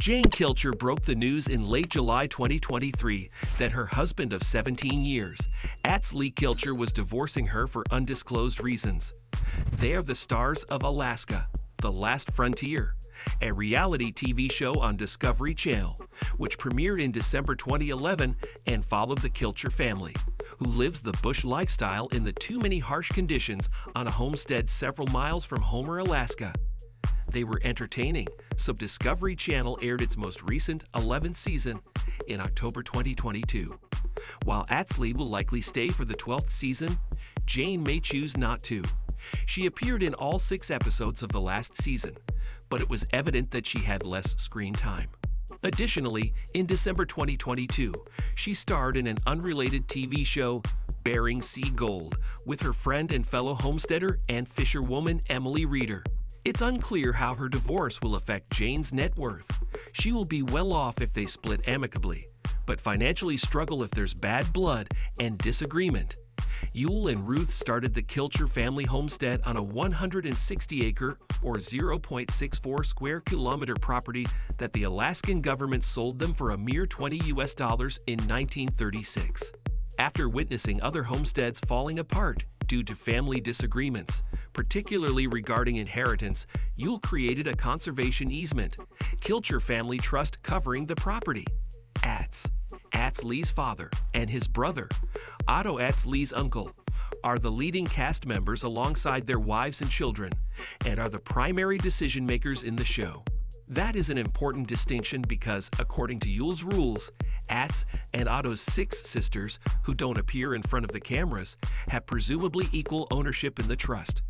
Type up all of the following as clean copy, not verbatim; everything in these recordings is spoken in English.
Jane Kilcher broke the news in late July 2023 that her husband of 17 years, Atz Lee Kilcher, was divorcing her for undisclosed reasons. They are the stars of Alaska, The Last Frontier, a reality TV show on Discovery Channel, which premiered in December 2011 and followed the Kilcher family, who lives the bush lifestyle in the too many harsh conditions on a homestead several miles from Homer, Alaska. They were entertaining, so Discovery Channel aired its most recent 11th season in October 2022. While Atz Lee will likely stay for the 12th season, Jane may choose not to. She appeared in all 6 episodes of the last season, but it was evident that she had less screen time. Additionally, in December 2022, she starred in an unrelated TV show, Bering Sea Gold, with her friend and fellow homesteader and fisherwoman Emily Reeder. It's unclear how her divorce will affect Jane's net worth. She will be well off if they split amicably, but financially struggle if there's bad blood and disagreement. Yule and Ruth started the Kilcher family homestead on a 160-acre or 0.64 square kilometer property that the Alaskan government sold them for a mere $20 in 1936. After witnessing other homesteads falling apart due to family disagreements, particularly regarding inheritance, Yule created a conservation easement, Kilcher Family Trust, covering the property. Atz Lee's father and his brother, Otto Atz Lee's uncle, are the leading cast members alongside their wives and children, and are the primary decision makers in the show. That is an important distinction because, according to Yule's rules, Atz and Otto's 6 sisters, who don't appear in front of the cameras, have presumably equal ownership in the trust.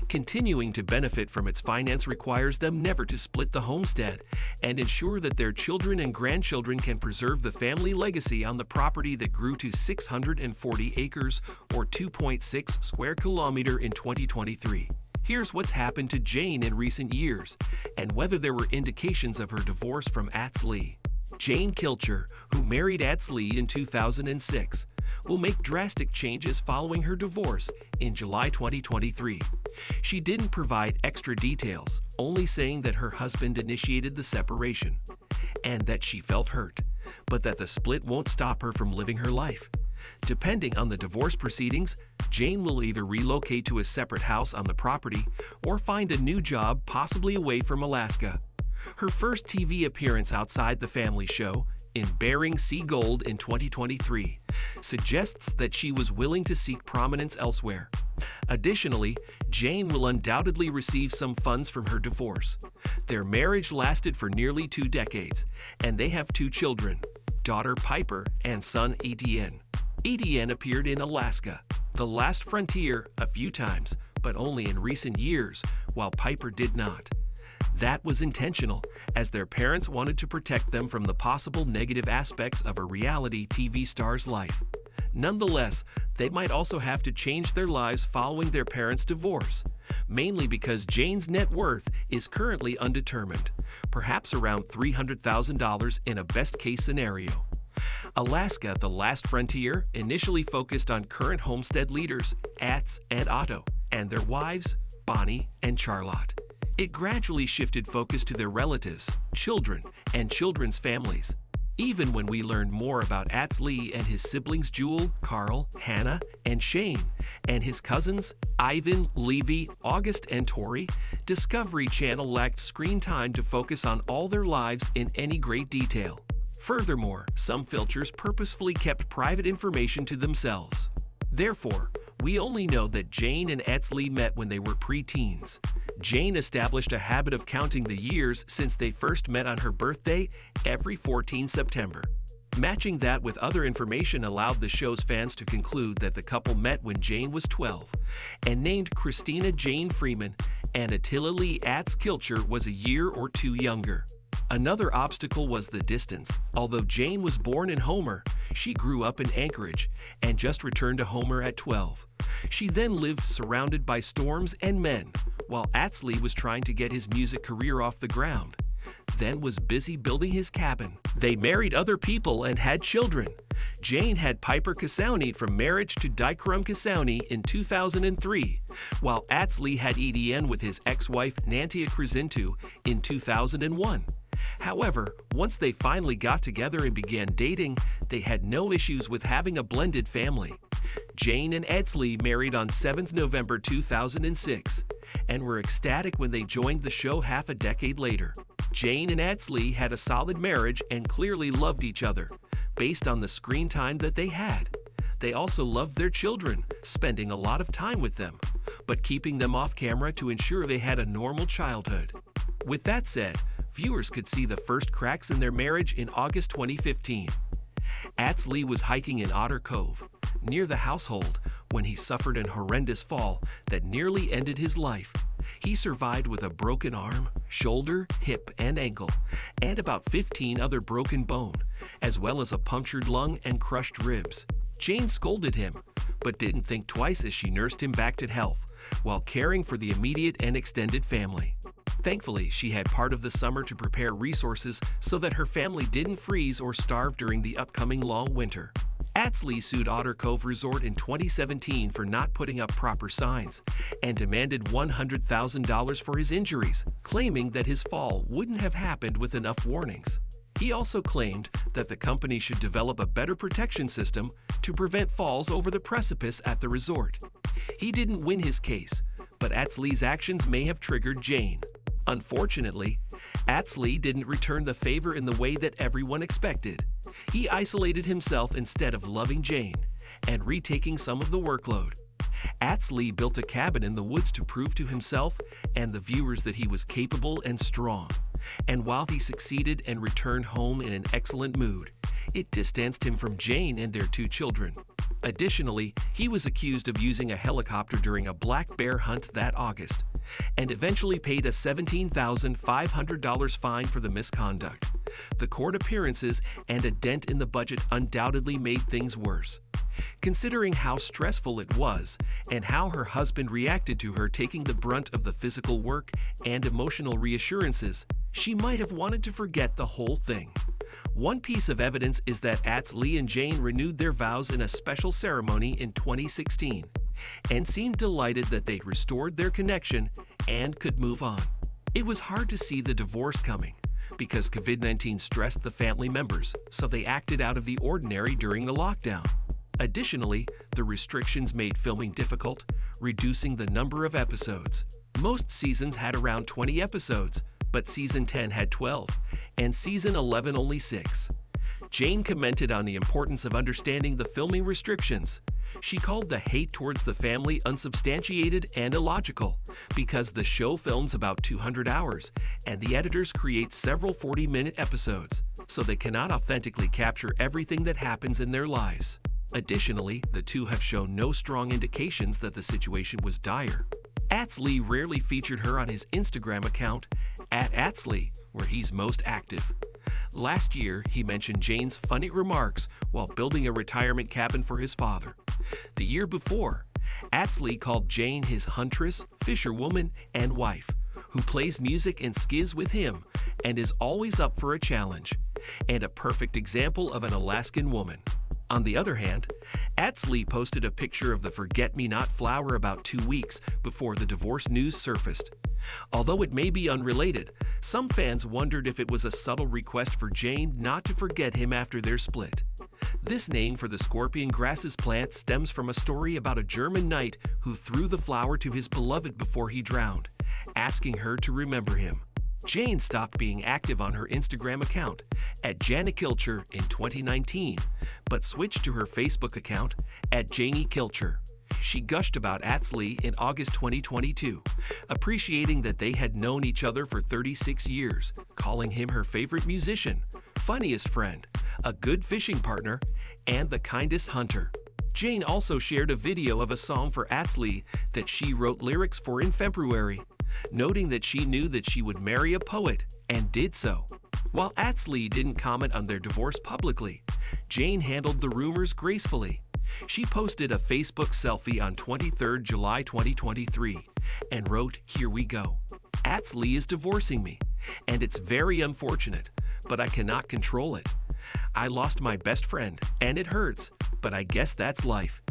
Continuing to benefit from its finance requires them never to split the homestead and ensure that their children and grandchildren can preserve the family legacy on the property that grew to 640 acres or 2.6 square kilometer in 2023. Here's what's happened to Jane in recent years, and whether there were indications of her divorce from Atz Lee. Jane Kilcher, who married Atz Lee in 2006, will make drastic changes following her divorce in July 2023. She didn't provide extra details, only saying that her husband initiated the separation, and that she felt hurt, but that the split won't stop her from living her life. Depending on the divorce proceedings, Jane will either relocate to a separate house on the property or find a new job, possibly away from Alaska. Her first TV appearance outside the family show, in Bering Sea Gold in 2023, suggests that she was willing to seek prominence elsewhere. Additionally, Jane will undoubtedly receive some funds from her divorce. Their marriage lasted for nearly 2 decades, and they have 2 children, daughter Piper and son Etienne. Etienne appeared in Alaska, The Last Frontier, a few times, but only in recent years, while Piper did not. That was intentional, as their parents wanted to protect them from the possible negative aspects of a reality TV star's life. Nonetheless, they might also have to change their lives following their parents' divorce, mainly because Jane's net worth is currently undetermined, perhaps around $300,000 in a best-case scenario. Alaska, The Last Frontier, initially focused on current homestead leaders, Atz and Otto, and their wives, Bonnie and Charlotte. It gradually shifted focus to their relatives, children, and children's families. Even when we learned more about Atz Lee and his siblings Jewel, Carl, Hannah, and Shane, and his cousins Ivan, Levi, August, and Tori, Discovery Channel lacked screen time to focus on all their lives in any great detail. Furthermore, some filters purposefully kept private information to themselves. Therefore, we only know that Jane and Atz Lee met when they were pre-teens. Jane established a habit of counting the years since they first met on her birthday every 14 September. Matching that with other information allowed the show's fans to conclude that the couple met when Jane was 12, and named Christina Jane Freeman, and Attila Lee Atz Kilcher was a year or 2 younger. Another obstacle was the distance. Although Jane was born in Homer, she grew up in Anchorage and just returned to Homer at 12. She then lived surrounded by storms and men, while Atz Lee was trying to get his music career off the ground, then was busy building his cabin. They married other people and had children. Jane had Piper Cassowny from marriage to Dicrum Cassowny in 2003, while Atz Lee had Etienne with his ex-wife Nantia Krasintu in 2001. However, once they finally got together and began dating, they had no issues with having a blended family. Jane and Atz Lee married on 7th November 2006 and were ecstatic when they joined the show half a decade later. Jane and Atz Lee had a solid marriage and clearly loved each other, based on the screen time that they had. They also loved their children, spending a lot of time with them, but keeping them off camera to ensure they had a normal childhood. With that said, viewers could see the first cracks in their marriage in August 2015. Atz Lee was hiking in Otter Cove, near the household, when he suffered an horrendous fall that nearly ended his life. He survived with a broken arm, shoulder, hip, and ankle, and about 15 other broken bone, as well as a punctured lung and crushed ribs. Jane scolded him, but didn't think twice as she nursed him back to health, while caring for the immediate and extended family. Thankfully, she had part of the summer to prepare resources so that her family didn't freeze or starve during the upcoming long winter. Atz Lee sued Otter Cove Resort in 2017 for not putting up proper signs and demanded $100,000 for his injuries, claiming that his fall wouldn't have happened with enough warnings. He also claimed that the company should develop a better protection system to prevent falls over the precipice at the resort. He didn't win his case, but Atz Lee's actions may have triggered Jane. Unfortunately, Atz Lee didn't return the favor in the way that everyone expected. He isolated himself instead of loving Jane and retaking some of the workload. Atz Lee built a cabin in the woods to prove to himself and the viewers that he was capable and strong. And while he succeeded and returned home in an excellent mood, it distanced him from Jane and their 2 children. Additionally, he was accused of using a helicopter during a black bear hunt that August, and eventually paid a $17,500 fine for the misconduct. The court appearances and a dent in the budget undoubtedly made things worse. Considering how stressful it was and how her husband reacted to her taking the brunt of the physical work and emotional reassurances, she might have wanted to forget the whole thing. One piece of evidence is that Atz Lee and Jane renewed their vows in a special ceremony in 2016 and seemed delighted that they'd restored their connection and could move on. It was hard to see the divorce coming because COVID-19 stressed the family members, so they acted out of the ordinary during the lockdown. Additionally, the restrictions made filming difficult, reducing the number of episodes. Most seasons had around 20 episodes, but season 10 had 12, and season 11 only 6. Jane commented on the importance of understanding the filming restrictions. She called the hate towards the family unsubstantiated and illogical because the show films about 200 hours, and the editors create several 40-minute episodes, so they cannot authentically capture everything that happens in their lives. Additionally, the two have shown no strong indications that the situation was dire. Atz Lee rarely featured her on his Instagram account, @AtzLee, where he's most active. Last year, he mentioned Jane's funny remarks while building a retirement cabin for his father. The year before, Atz Lee called Jane his huntress, fisherwoman, and wife, who plays music and skis with him and is always up for a challenge, and a perfect example of an Alaskan woman. On the other hand, Atz Lee posted a picture of the forget-me-not flower about 2 weeks before the divorce news surfaced. Although it may be unrelated, some fans wondered if it was a subtle request for Jane not to forget him after their split. This name for the scorpion grasses plant stems from a story about a German knight who threw the flower to his beloved before he drowned, asking her to remember him. Jane stopped being active on her Instagram account @Jane Kilcher in 2019, but switched to her Facebook account @Jane Kilcher. She gushed about Atz Lee in August 2022, appreciating that they had known each other for 36 years, calling him her favorite musician, funniest friend, a good fishing partner, and the kindest hunter. Jane also shared a video of a song for Atz Lee that she wrote lyrics for in February, noting that she knew that she would marry a poet, and did so. While Atz Lee didn't comment on their divorce publicly, Jane handled the rumors gracefully. She posted a Facebook selfie on 23 July 2023 and wrote, "Here we go. Atz Lee is divorcing me, and it's very unfortunate, but I cannot control it. I lost my best friend, and it hurts, but I guess that's life.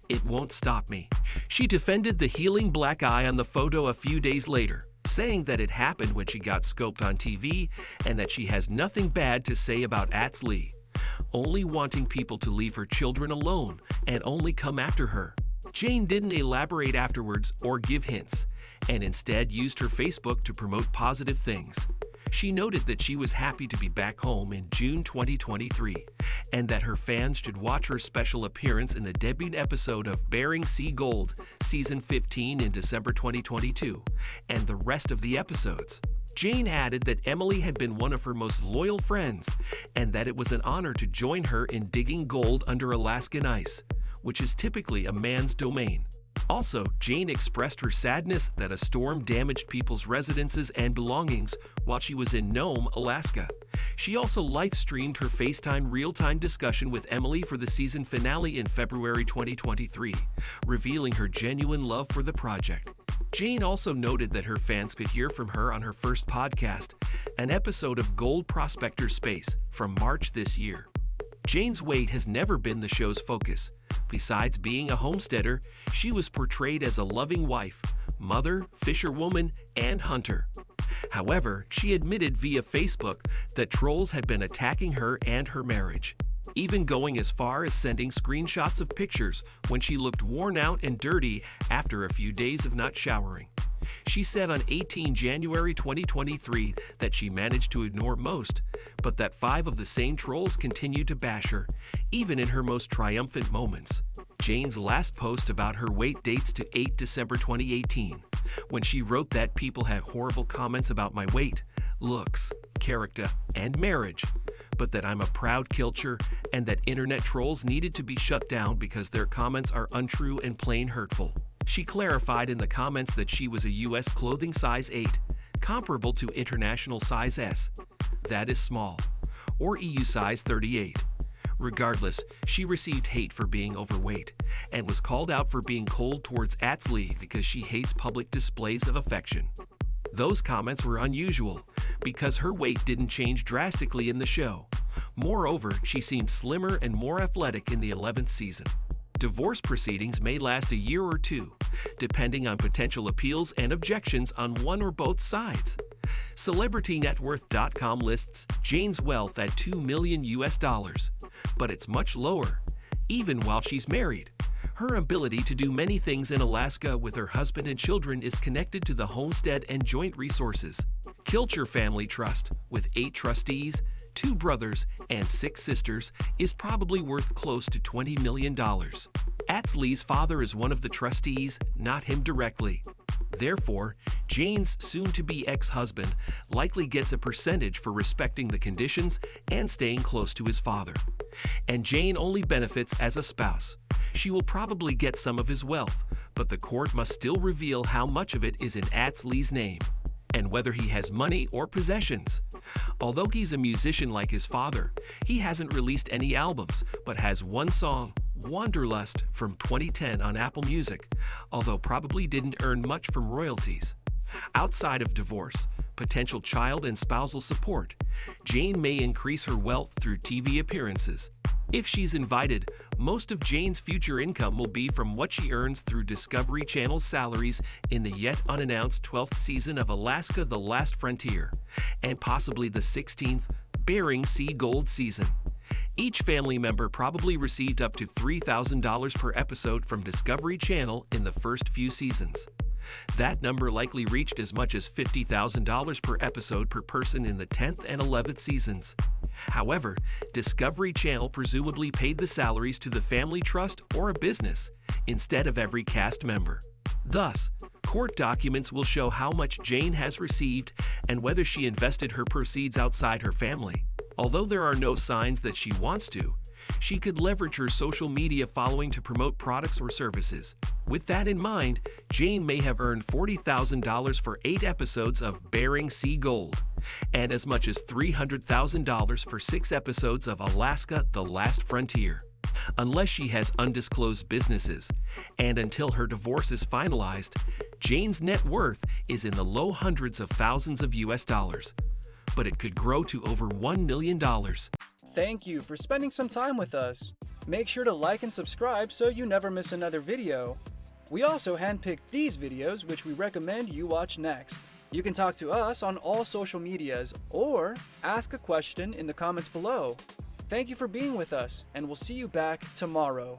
It won't stop me." She defended the healing black eye on the photo a few days later, saying that it happened when she got scoped on TV and that she has nothing bad to say about Atz Lee, only wanting people to leave her children alone and only come after her. Jane didn't elaborate afterwards or give hints, and instead used her Facebook to promote positive things. She noted that she was happy to be back home in June 2023, and that her fans should watch her special appearance in the debut episode of Bering Sea Gold, Season 15 in December 2022, and the rest of the episodes. Jane added that Emily had been one of her most loyal friends, and that it was an honor to join her in digging gold under Alaskan ice, which is typically a man's domain. Also, Jane expressed her sadness that a storm damaged people's residences and belongings while she was in Nome, Alaska. She also live-streamed her FaceTime real-time discussion with Emily for the season finale in February 2023, revealing her genuine love for the project. Jane also noted that her fans could hear from her on her first podcast, an episode of Gold Prospector Space, from March this year. Jane's weight has never been the show's focus. Besides being a homesteader, she was portrayed as a loving wife, mother, fisherwoman, and hunter. However, she admitted via Facebook that trolls had been attacking her and her marriage, even going as far as sending screenshots of pictures when she looked worn out and dirty after a few days of not showering. She said on 18 January 2023 that she managed to ignore most, but that 5 of the same trolls continued to bash her, even in her most triumphant moments. Jane's last post about her weight dates to 8 December 2018, when she wrote that people had horrible comments about my weight, looks, character, and marriage, but that I'm a proud Kilcher and that internet trolls needed to be shut down because their comments are untrue and plain hurtful. She clarified in the comments that she was a US clothing size 8, comparable to international size S, that is small, or EU size 38. Regardless, she received hate for being overweight, and was called out for being cold towards Atz Lee because she hates public displays of affection. Those comments were unusual, because her weight didn't change drastically in the show. Moreover, she seemed slimmer and more athletic in the 11th season. Divorce proceedings may last a year or two, depending on potential appeals and objections on one or both sides. CelebrityNetWorth.com lists Jane's wealth at $2 million US, but it's much lower, even while she's married. Her ability to do many things in Alaska with her husband and children is connected to the homestead and joint resources. Kilcher Family Trust, with 8 trustees, 2 brothers, and 6 sisters, is probably worth close to $20 million. Atz Lee's father is one of the trustees, not him directly. Therefore, Jane's soon-to-be ex-husband likely gets a percentage for respecting the conditions and staying close to his father. And Jane only benefits as a spouse. She will probably get some of his wealth, but the court must still reveal how much of it is in Atz Lee's name, and whether he has money or possessions. Although he's a musician like his father, he hasn't released any albums, but has one song, Wanderlust, from 2010 on Apple Music, although probably didn't earn much from royalties. Outside of divorce, potential child and spousal support, Jane may increase her wealth through TV appearances. If she's invited, most of Jane's future income will be from what she earns through Discovery Channel's salaries in the yet unannounced 12th season of Alaska: The Last Frontier, and possibly the 16th Bering Sea Gold season. Each family member probably received up to $3,000 per episode from Discovery Channel in the first few seasons. That number likely reached as much as $50,000 per episode per person in the 10th and 11th seasons. However, Discovery Channel presumably paid the salaries to the family trust or a business, instead of every cast member. Thus, court documents will show how much Jane has received and whether she invested her proceeds outside her family. Although there are no signs that she wants to, she could leverage her social media following to promote products or services. With that in mind, Jane may have earned $40,000 for 8 episodes of Bering Sea Gold, and as much as $300,000 for 6 episodes of Alaska: The Last Frontier, unless she has undisclosed businesses. And until her divorce is finalized, Jane's net worth is in the low hundreds of thousands of US dollars, but it could grow to over $1 million. Thank you for spending some time with us. Make sure to like and subscribe so you never miss another video. We also handpicked these videos which we recommend you watch next. You can talk to us on all social medias or ask a question in the comments below. Thank you for being with us, and we'll see you back tomorrow.